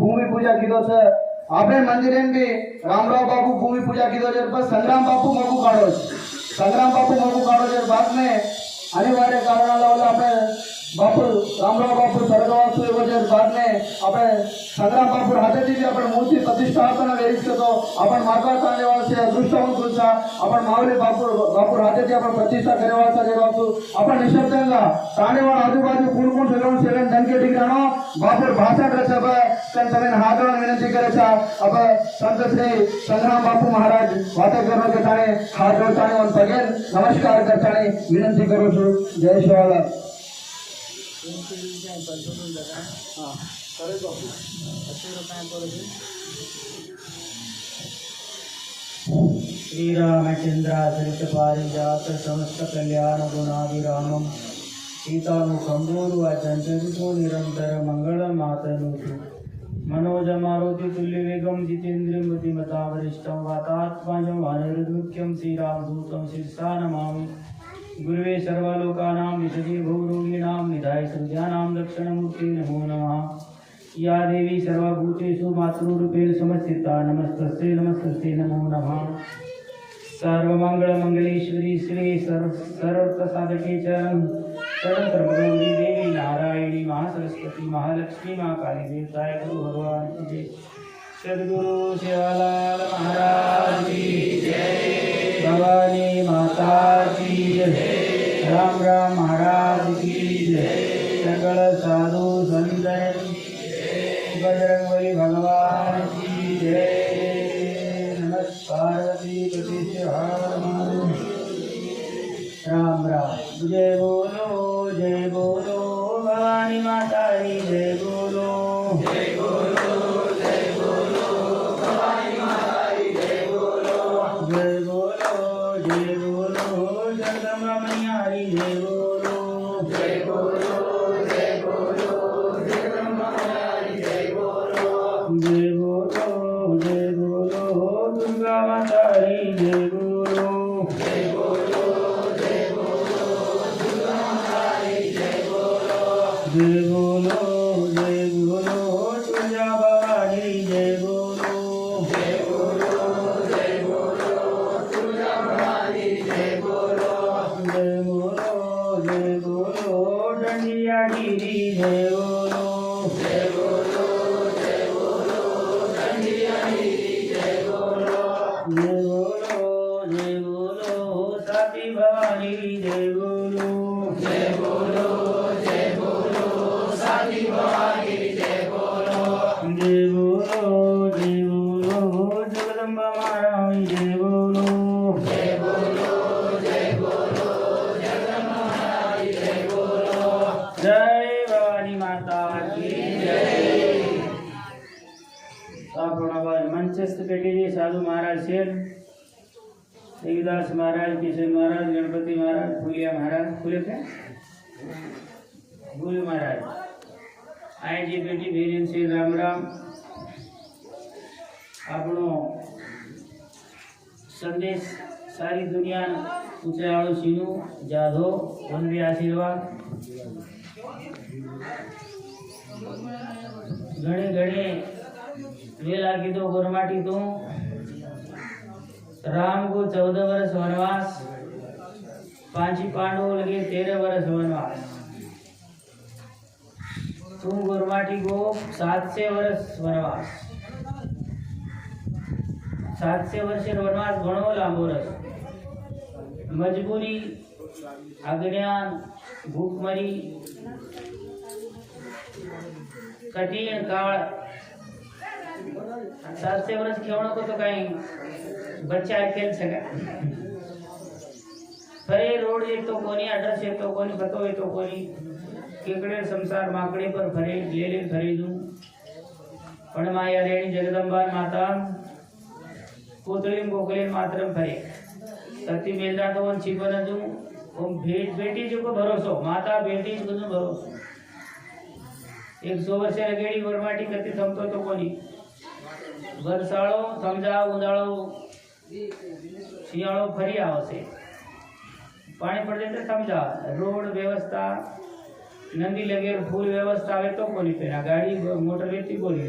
भूमि पूजा कीधो छे। આપણે મંદિરે બી રામરાવ બાપુ ભૂમિ પૂજા કીધો છે, પણ સંગ્રામ બાપુ મોગું કાઢો છે। સંગ્રામ બાપુ મોગું કાઢો છે બાદ में अनिवार्य कारण આપણે बापू रामराव बापू स्वर्गवास हुए वजह बाद में આપણે संग्राम बापू हाथे थी आपण मूर्ति प्रतिष्ठापन वेरिस तो आपण माता कांडेवाळ से अदृष्टवन कुलसा आपण माऊली बापू बापू हाथे थी आपण प्रतिष्ठा करेवासा जे वासु आपण निशब्दंगा कांडेवाळ आजूबाजू कोण सेवन धनके ठिकाणो बापू भाषण रचब तन तने हाथों विनंती करे छा। अब संत श्री संग्राम बापू महाराज वाते करो के ताणे हाथ जोड़ताणे और भगेन नमस्कार करताणे विनंती करू छु। जय शिवाला। श्री रामचंद्राश्रित पारिजात समस्त कल्याण गुणाभिरामम सीतामुखम दूरवाचंचरितो निरंतर मंगल मातनुषु मनोज मारुति तुल्य वेगम जितेन्द्रिय मतिमता वरिष्ठम वातात्मजं वानरदुख्यम श्रीरामदूतं शिरसा नमामि। गुरुवे सर्वलोकानां विशजे भवरोगिणां निधाय सृजानां दक्षिणमूर्ते नमो नमः। या देवी सर्वभूतेषु मातृरूपेण समस्थिता नमस्तस्यै नमस्तस्यै नमो नमः। सर्वमंगलमंगलेश्वरी श्री सर्वप्रसादके शरणगौरी देवी नारायणी महासरस्वती महालक्ष्मी महाकाली देवताय गुरु भगवान की जय। सद्गुरु शिवलाल महाराज की जय। भवानी माता की जय। राम राम महाराज की जय। सकल साधु संत बजरंगबली भगवान की जय। नमः पार्वती पति राम राम। जय बोलो भवानी माता की जय बोलो भवानी माता की जय बोलो जगदम्बा मैया की जय बोलो जगदम्बा मैया की जय बोलो दुर्गा माता की जय बोलो जय बोलो तुलजा भवानी जय बोलो तुलजा भवानी जय बोलो डंडिया गिरी जय बोलो डंडिया गिरी जय बोलो साती भवानी जय बोलो साती भवानी जय बोलो जगदम्बा महारानी जय बोलो जगदम्बा महारानी जय बोलो। जय भवानी माता की जय। मंचस्थ पेटी साधु महाराज शेर देवीदास महाराज किशन महाराज गणपति महाराज फूलिया महाराज फूले थे गुरु महाराज आए जी बेटी वीरेन श्री राम राम। આપણો સંદેશ સારી દુનિયા ઊંચાવાળું સીનું જાધો વનવી આશીર્વાદ ઘણી ઘણી વેલા કીધો ગોરમાટી તું राम को 14 वर्ष वनवास पांची पांडवों लगे 13 वर्ष वनवास तुम गुरमाटी को 700 वर्ष वनवास 700 वर्ष वनवास घणो लांबो रहे मजबूरी अज्ञान भूखमरी कठिन काल 700 वर्ष खेवणो को तो कहीं बच्चा खेल सका फरे रोड एक तो कोनी एड्रेस एक तो कोनी पतो है तो कोनी केकड़े संसार माकड़े पर फरे ले खरीदूं पण माया रेणी जगदम्बा माता पुतळी गोकले मात्रम फरे सती मेलदा तो वन छिपन दू ओम भेट बेटी जो को भरोसो माता बेटी जो को भरोसो 100 वर्ष लगेड़ी वरमाटी कति थमतो तो कोनी वरसाळो समजा उदाळो शियाळो फरी आवशे पाणी पड़े तो समझा रोड व्यवस्था नंदी लगे फूल व्यवस्था आवे तो कोनी पेना गाड़ी मोटर वेती बोली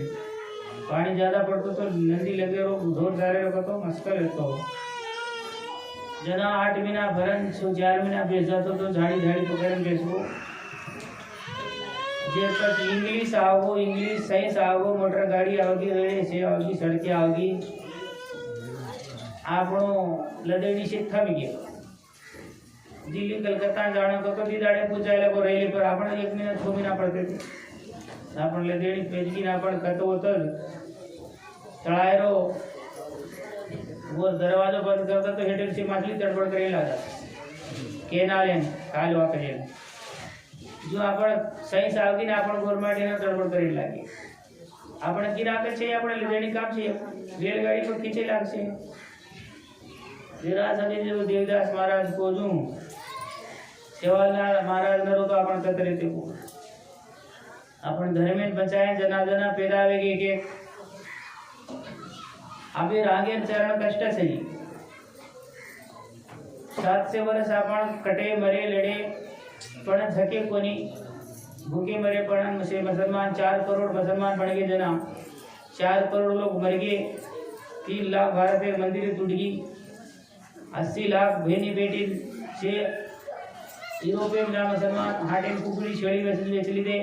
पानी ज्यादा पड़तो तो नंदी लगे रो ढोर सारे रो तो मुश्किल रहतो जना 8 महीना भरन 4 महीना बेच जातो तो झाड़ी झाड़ी पकड़न बेचबो जे तक इंग्लिश आवो इंग्लिश साइंस आवो मोटर गाड़ी आवगी रेड़े से आवगी सड़के आवगी आपणो लदेड़ी से थम गयो दिल्ली कलकत्ता जानो तो दी दाड़े पूछाय लगो रेली पर आपण 1 महीना 6 महीना पड़ते थे आपण लदेड़ी पेजगी ना पण कतो उतर तळायरो वो दरवाजो बंद करता तो हेडर से मछली तड़बड़ करे लगा केनाले कालवा करे जो आपण सही आवगी ना आपण गवर्नमेंट ने तड़बड़ करे लागे आपण गिराक छे आपण लदेड़ी काम छे रेलगाड़ी पर खींचे लागछे विराज आणि जो देवदास महाराज को जो सेवालाल महाराज नरो तो आपण कतरे ते को आपण धर्मेन बचाए जना जना पेदावे के अभी रागे चरण कष्ट सही 700 वर्ष आपण कटे मरे लड़े पण झके कोनी भूखे मरे पण से मुसलमान 4 करोड़ मुसलमान बन गए जना 4 करोड़ लोग मर गए 3 लाख भारत के मंदिर टूट गई 80 लाख बहनी बेटी से यूरोपियन ना मुसलमान हाटेन कुकड़ी छेड़ी वेचली दे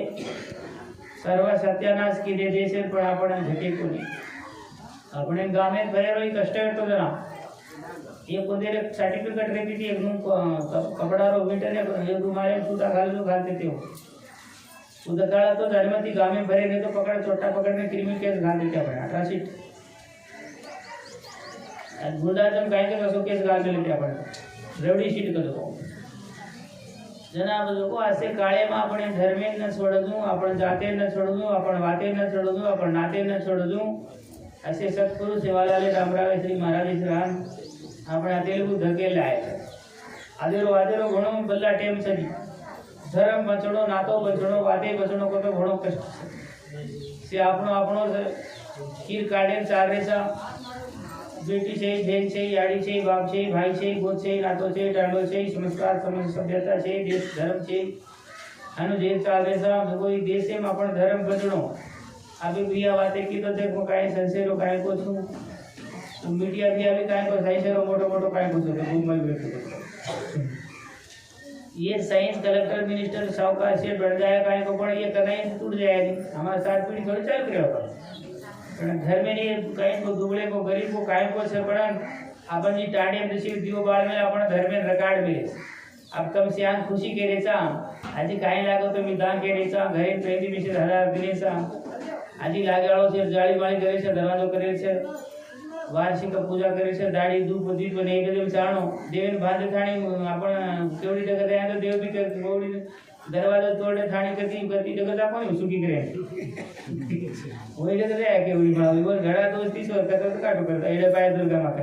सर्व सत्यानाश की दे देश पर आपण झके कोनी अपने गाँव में भरे रही कष्ट तो जना ये कोंदेरे सर्टिफिकेट रहती थी एक कपड़ा रो मीटर ने रुमाले सूता घालू घालते थे उधर काला तो धर्मती गाँव में भरे नहीं तो पकड़ चोटा पकड़ने क्रिमिनल केस घाल देते अपने 88 गुंडाजन काय के कसो केस घाल लेते आपण रेवडी शीट करतो जनाब लोको असे काळे में आपण धर्मे न छोडजू आपण जाते न छोडजू आपण वाते न छोडजू आपण नाते न छोडजू असे सत्पुरुष सेवालाल रामराव श्री महाराज राम આપણે તેલુગુ ધકેલાય આદેરો આદેરો ઘણો બલ્લા ટેમ સડી ધર્મ બચણો નાતો બચણો વાતે બચણો કો તો ઘણો કષ્ટ છે આપણો આપણો ખીર કાઢે ચાર રેસા बेटी છે બેન છે યાડી છે બાપ છે ભાઈ છે ગોત છે નાતો છે ડાંડો છે સંસ્કાર સમાજ સભ્યતા છે દેશ ધર્મ છે આનો જે ચાર રેસા કોઈ દેશે માં પણ ધર્મ બચણો अभी बिया बातें की तो देखो काय संसेरो काय को छु मीडिया भी अभी काय को संसेरो मोटो मोटो काय को छु घूम में बैठो ये साइंस कलेक्टर मिनिस्टर साहूकार से बढ़ जाए काय को पण ये कदाई से टूट जाएगी हमारा 7 पीढ़ी थोड़ी चल रही होगा पण घर में नहीं काय को दुबळे को गरीब को काय को से पड़न अपन जी टाड़े में से दियो बाल में अपन घर में रिकॉर्ड मिले अब कम से आन खुशी के रेचा आजी काय लागो तो मी दान के रेचा घरे पेंदी में से 1000 दिलेसा आजी लागेवाळो છે જાળી વાળી કરે છે દરવાજો કરે છે વાર્ષિક પૂજા કરે છે દાડી ધૂપ દીપ બને એકદમ ચાણો દેવન બાંધે થાણી आपण केवडी जगत आहे तो देव भी केवडी दरवाजा तोड़े थाणी करती जगत आपण सुखी करे वही जगत आहे केवडी मावी वर घडा तो 30 वर्ष करता काटो करता एडे पाय दुर्गा माता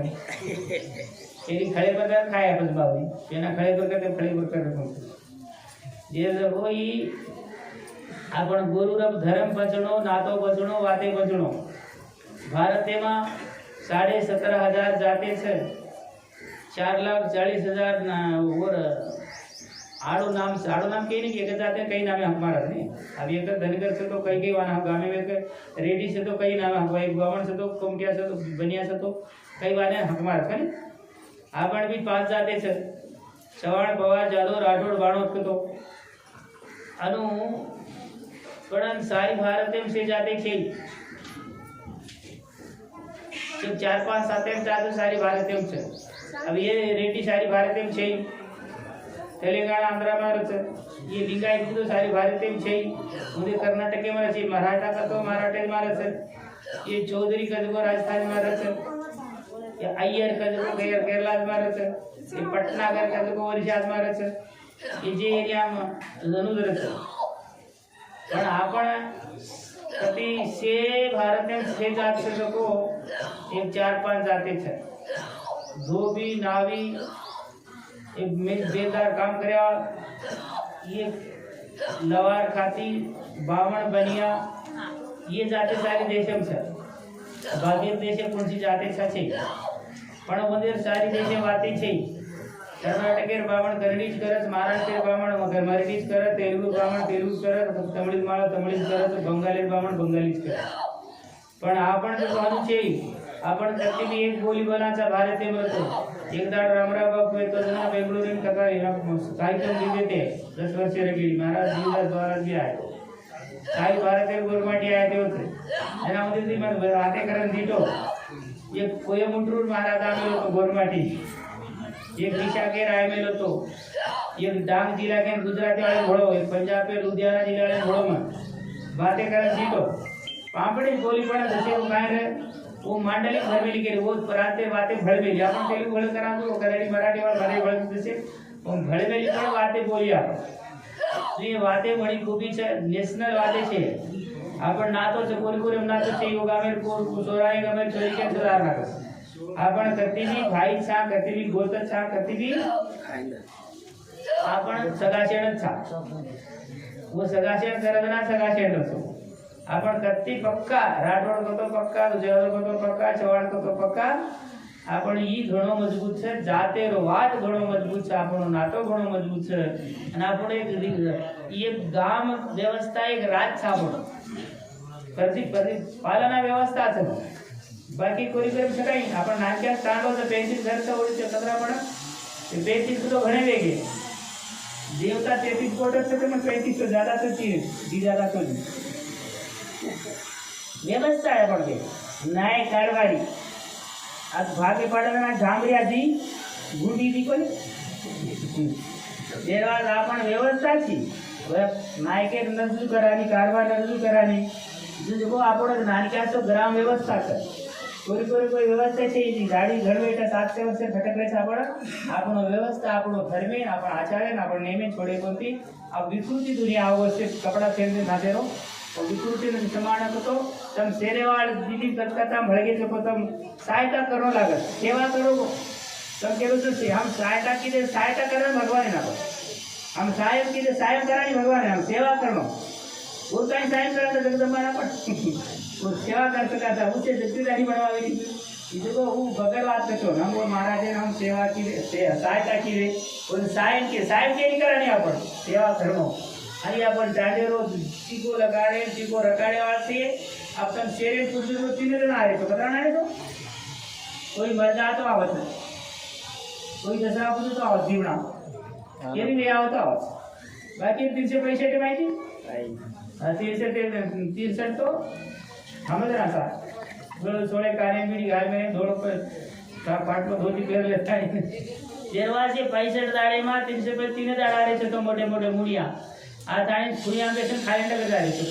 एरी खळे पर खाया बस बावी एना खळे पर करते खळे पर करते जे होई आपण गुरुरब धर्म बचणो नातो बचणो वाते बचणो भारत में 17,500 जाते छे 4,40,000 और आड़ो नाम कहीं नहीं के जाते कई नामे हक मारा नहीं अब एक धनगर से तो कई वाना गाँव में रेडी से तो कई नाम हक एक बावन से तो कोमटिया से तो बनिया से तो कई वाने हक मारा था आपण भी 5 जाते छे चवाण पवार जादव राठौड़ बाणोद के तो अनु पण सारी भारत में से जाते छे जब 4-5 7 में जाते सारी भारत में छे अब ये रेड्डी सारी भारत में छे तेलंगाना आंध्र में रहते ये लिंगायत तो सारी भारत में छे उधर कर्नाटक में रहते मराठा का तो मराठे में रहते ये चौधरी का जो राजस्थान में रहते ये अय्यर का जो केरला में रहते ये पटनागर का जो ओडिशा में रहते ये जे एरिया में जरूर रहते पण आपण प्रति से भारत में 6 जात से को एक 4-5 जाते थे धोबी नावी एक बेदार काम करया ये लवार खाती बावण बनिया ये जाते सारे देशम से बाकी देशे कोणसी जाते छे पण वंदर सारी देशे वाती छे कर्नाटकेर बावण करडीज करत महाराष्ट्रेर बावण मराठीज करत तेलुगु बावण तेलुगु करत तमिळ माळ तमिळीज करत बंगालीर बावण बंगालीज करत पण आपण जसं अनुचयी आपण प्रत्येक एक बोली बोलाचा भारतीय म्हणतो. एकदा रामराव बापू एकजना बेंगळुरू कार्यक्रम दिले ते 10 वर्ष रगली महाराज जीवदास महाराज जी आहे काही भारतीय गुरमाटी आहे ते होते त्यामध्ये ती मग राहते करण दिटो एक कोयमुटूर महाराज आम्ही होतो गोरमाटी एक दिशा के राय में होतो एक डांग जिला के गुजराती वाले घोड़ो एक पंजाब के लुधियाना जिला वाले घोड़ो में बातें करण दिटो पापड़ी बोली पड़ा जैसे वो काय रे वो मांडलिक भरमेली के वो पराते बातें भळमेली आपण तेलुगु भळ करा तो करेडी मराठी वर मराठी भळ जसे पण भळमेली पण वाते बोली आपण ये वाते बड़ी खूबी છે નેશનલ વાતે છે आपण नातो છે कोरी कोरी नातो છે योगा में को सोराय गमे चोरी के सुधार ना आपण करती भी भाई छा करती भी गोत छा करती भी आपण सगाशेण छा वो सगाशेण करदना सगाशेण असो आपण कत्ती पक्का राठोड को तो पक्का जेवल को तो पक्का चवाण को तो पक्का आपण ई घणो मजबूत છે જાતે રો વાત ઘણો મજબૂત છે આપણો નાતો ઘણો મજબૂત છે અને આપણો એક ગામ વ્યવસ્થા એક રાજ છે આપણો પ્રતિ પાલના વ્યવસ્થા છે બાકી કોઈ કરી શકાય आपण નાક્યા સ્ટાન્ડો છે 35 ઘર છે ઓળી છે કદરા પણ 35 તો ઘણે વેગે देवता 33 कोट છે તો 35 તો ज्यादा તો જી ज्यादा तो व्यवस्था है पण न्याय कारवारी आज भागे पडना झांबरिया दी गुडी दी कोणी देवाज आपण व्यवस्था छी नायके नजू करानी कारवार नजू करानी जो आपण नानक्या तो ग्राम व्यवस्था कर कोई व्यवस्था છે ઈ ગાડી ઘડવેટા 7 વર્ષે ફટકરે છે આપણો વ્યवस्था આપણો ધર્મે આપણ આચાર્ય ને આપણ નેમે છોડે કોંતી આ વિકૃતિ દુનિયા આવશે કપડા ફેરને નાદેરો और विकृति ने समान तो तम सेरेवाल दीदी कलकत्ता भड़गे को तम सहायता करो लागत सेवा करो तम केरो तो हम सहायता की दे सहायता करन भगवान ना हम सहायक की दे सहायक करानी भगवान हम सेवा करनो वो कहीं सहायक करा तो जगदम्बा ना पड़ वो सेवा कर सका था उसे जगदीदारी बनवावी इसको वो बगैर बात करो हम वो महाराज ने हम सेवा की सहायता की दे और सहायक के नहीं करानी अपन सेवा करनो आणि आपण जाडेरो टीको लगाडे टीको रकाडे वाळते आपण शेरे पुजरो तीन जण आहे तो करा नाही तो कोई मजा तो आवत कोई दसरा पुजो तो आवत जीवना येरी वे आवत आवत बाकी 300 पैसे ते माहिती हा 300 ते 63 तो हमद रासा बोलो सोळे काने मिडी गाय में धोळ पर का पाट में धोती पेर लेता है दरवाजे 65 दाड़े में 300 पे 3 दाड़ा रे तो मोटे मोटे मुड़िया आज आणि पुण्या पेशन खायला गजारे तो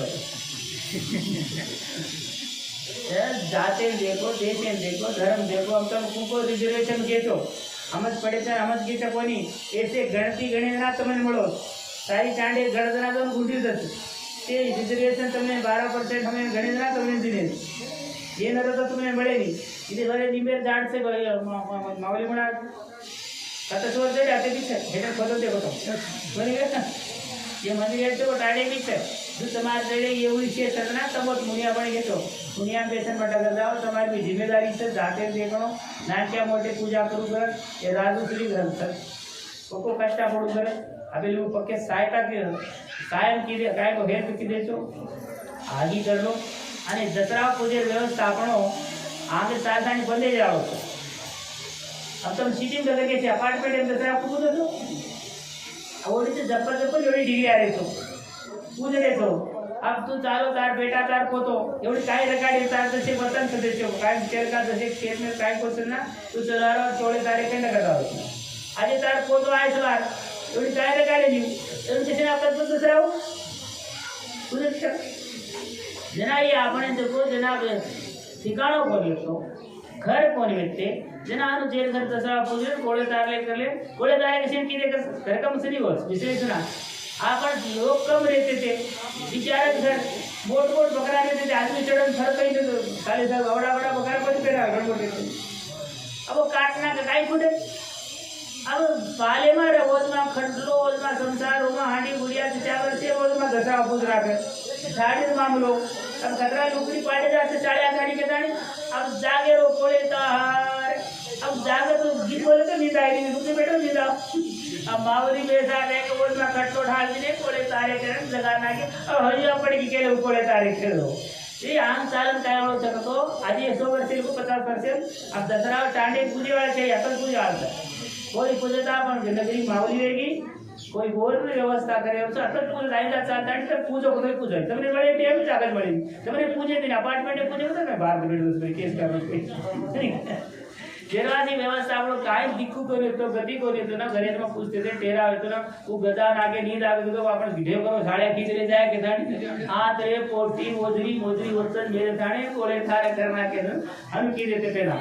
जाते देखो देशे देखो धर्म देखो हम तो कुको रिजर्वेशन घेतो हमज पडे तर हमज घेता कोणी ऐसे गणती गणना તમને મળો સારી ચાંડે ગણતરા તો ગુંડી જશે તે રિઝર્વેશન તમને 12% અમે ગણતરા તમને દીને ये नर तो तुम्हें મળે નહીં इथे घरे निमेर झाड से मावली म्हणा आता सोर दे आते पीछे हेडर बदल दे होतो बरोबर ये मंदिर तो टाडे पीछे जो समाज रेडे ये हुई से सदना तबत मुनिया पण घेतो मुनिया बेसन मटा कर जाओ तुम्हारी भी जिम्मेदारी से जाते देखो नानक्या मोटे पूजा करू कर ये राजू श्री ग्रंथ कोको कष्टा पडू कर अबे लोग पक्के सहायता के कायम की दे काय को हेल्प की देचो आगी कर लो आणि दसरा पूजे व्यवस्थापनो आगे साधारण बंदे जाओ अब तुम सिटी में लगे थे अपार्टमेंट में दसरा पूजो तो आवड़ी से जप्पा जप्पा एवढी डिग्री आ रही तो पूजे देतो अब तू चालो तार बेटा तार पोतो एवढी काय रकाडी तार जसे वतन सदस्य काय विचार का जसे खेत में काय कोस ना तू चलारो 16 तारीख के करता होतो आज तार पोतो आहे सवार एवढी काय रकाडी नी एवढी किती आपण तो दसरा हो पूजे जना ये आपण देखो जना ठिकाणों को देखो घर कोण व्यक्ती जना अनु जेल घर दसरा पूजे कोळे तारले करले कोळे तारे कसे की देख घर का मुसली होस विशेष ना आपण लोग कम रहते थे बिचारे घर मोट मोट बकरा रहते थे आदमी चढ़न फर कहीं तो खाली साहब बड़ा बड़ा बकरा कोई पेरा गड़बड़ रहते अब वो काटना का काई फुटे अब पाले में रोज में खटलो रोज में संसार रोज में हांडी गुड़िया चावल से रोज में दसरा पूज रखे साड़ी मामलो अब खतरा लुकड़ी पाटे जाते चाड़िया गाड़ी के दानी अब जागे रो कोले तार अब जागे तो गीत बोले तो नींद आई नहीं रुके बैठो नींद अब मावरी बेसा लेके बोल में कट्टो ढाल दिने कोले तारे करन लगाना के अब हरिया पड़ के कोले तारे खेलो ये आम चालन काय हो सकतो आधी 100 वर्ष को 50%. अब दसरा टांडे पूजे वाला चाहिए अपन पूजे वाला कोई पूजता पण नगरी मावली रहेगी कोई बोल में व्यवस्था करे उससे अटल पूजा लाइला चालता है तो पूजो को पूजा तुमने बड़े टेम जागत बड़ी तुमने पूजे दिन अपार्टमेंट पूजे होता ना बाहर बैठ उसमें केस करना जेरवाची व्यवस्था आपण काय दिक्कू करू येतो गती करू येतो ना घरेમાં પૂછते थे टेरा होतो ना वो गदा नागे नींद आवे तो आपण भिडे करो साड्या खीचले जाय के थाणी हाथ रे पोटी मोजरी वचन मेरे थाणे कोळे थारे करना के हम की देते पेला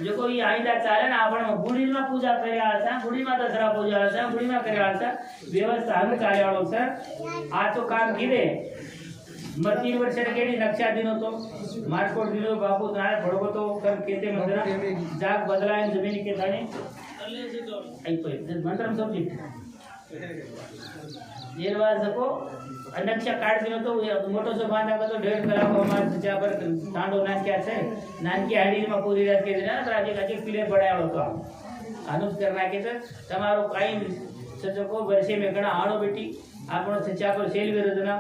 जो कोई आईदा चाले ना आपण गुडीમાં पूजा કર્યા હતા गुडीમાં दसरा पूजा હતા गुडीમાં કર્યા હતા व्यवस्था हम चाले वाળો છે આ તો કામ કીધે मग 3 वर्षाने गेली लक्षा दिन होतो मार्कोट दिलो बापू नाळे फडवतो कर केते मंदिरा जाग बदलाय जमिनी के थाणे ऐकतोय मंत्रम समजी जेरवा सको अनक्षा काढ दिनो तो मोटो सो बांधा तो 1.5 कलाक मार त्या पर तांडो नाक्या छे नानकी हाडी में पूरी रात के ना राजे काचे पिले पडाय होतो अनुस करना के તમારો કાઈ સચકો વર્ષે में घणा आणो बेटी આપણો સચા पर सेल विरोधना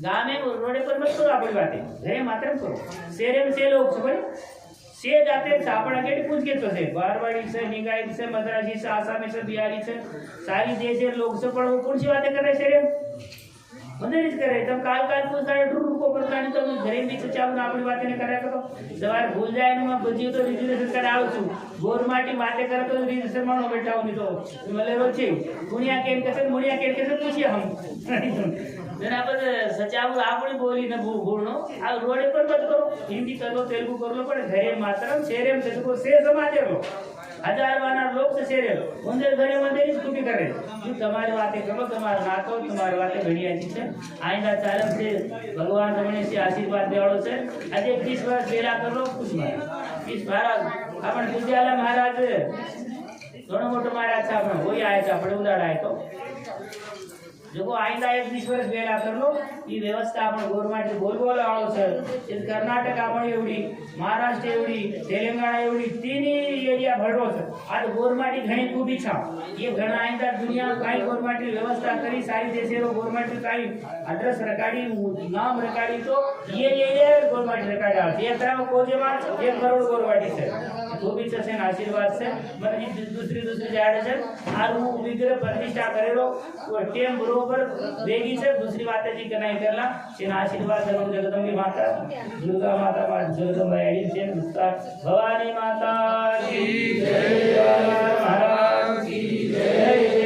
गांव में रोडे पर मत करो अपनी बातें घरे मात्र करो शहरे में से लोग सब से जाते सापड़ा के पूछ के तो से बारवाड़ी से निगाई से मद्रासी से आसामी से बिहारी से सारी देश के लोग से पढ़ो कौन सी बातें कर रहे शहरे मंदिर करे तब काल पूछता है ड्रू को करता नहीं तो घरे भी चाव ना अपनी बातें करे करो सवार भूल जाए ना मैं बजी तो रिजर्वेशन कराव छु गोर माटी बातें करे तो रिजर्वेशन मानो बैठा हूं नहीं तो मले रोचे दुनिया के मुनिया के पूछिए हम जरा पर सचाव आपणी बोली न बोलनो आ रोड पर मत करो हिंदी करो तेलुगु करो पण घरे मात्र शहरे में जको से समाज रो हजार वाना लोग से शहरे मंदिर घरे मंदिर स्कूटी करे जो तुम्हारी बातें करो तुम्हारा नातो तुम्हारी बातें बढ़िया जी से आइंदा चालन से भगवान रमणे से आशीर्वाद देवाळो से आज 20 वर्ष बेला करो कुछ में 20 महाराज अपन पूज्याला महाराज घणो मोटो महाराज छा आपण होई आया छा आपण उदाड आया तो जो आइंदा 20 वर्ष वेला करलो ई व्यवस्था आपण गवर्नमेंट बोलबोल वाळो छे इस कर्नाटक आपण एवढी महाराष्ट्र एवढी तेलंगाणा एवढी तीनी एरिया भरडो छे आज गवर्नमेंट घणी खूबी छा ये घणा आइंदा दुनिया काई गवर्नमेंट व्यवस्था करी सारी देशेरो गवर्नमेंट काई एड्रेस रकाडी नाम रकाडी तो ये गवर्नमेंट रकाडा ये तरह कोजे मा 1 करोड़ गवर्नमेंट छे खूबी छे आशीर्वाद से मन दूसरी जाड़े छे आरु विग्रह प्रतिष्ठा करेलो टेम बरोबर देगी से दूसरी बातें जी कनाई करला इन आशीर्वाद जरूर जगदम्बी माता दुर्गा माता जगदम्बा एडी से भवानी माता की जय महाराज की जय।